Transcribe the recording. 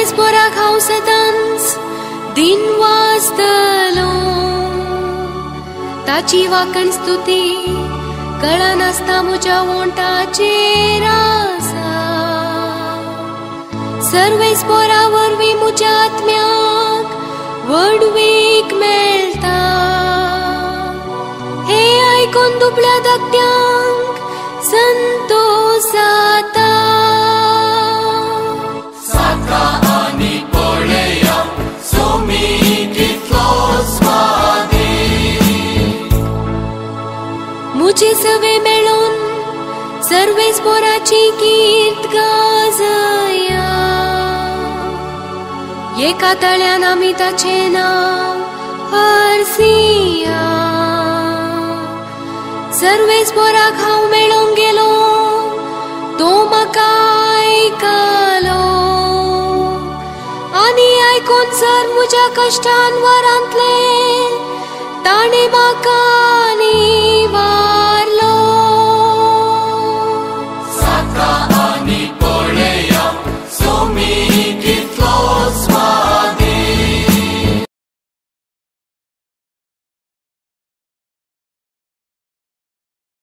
सर्वेस्पोराक हांव सदांच दिन वाजतलो, ताची वाकण स्तुती कळनासता म्हज्या ओंठाचेर आसा। सर्वेस्पोरा वरवीं म्हज्या आत्म्याक वडवीक मेळटा। हे आयकून दुबळ्या धाकट्यांक संतोष जाता। साका आनी पळया सोमी कितलो स्वादी। मुझे सवे मेळून सर्वेस्पोराची कीर्त गाजया। एका तळ्यान आमी ताचें नांव हरसिया। सर्वेस्पोराक हांव मेळोंक गेलो, तो म्हाका आयकलो आनी आयकून सर म्हज्या कश्टान वरांतले ताणें म्हाका निवारलो।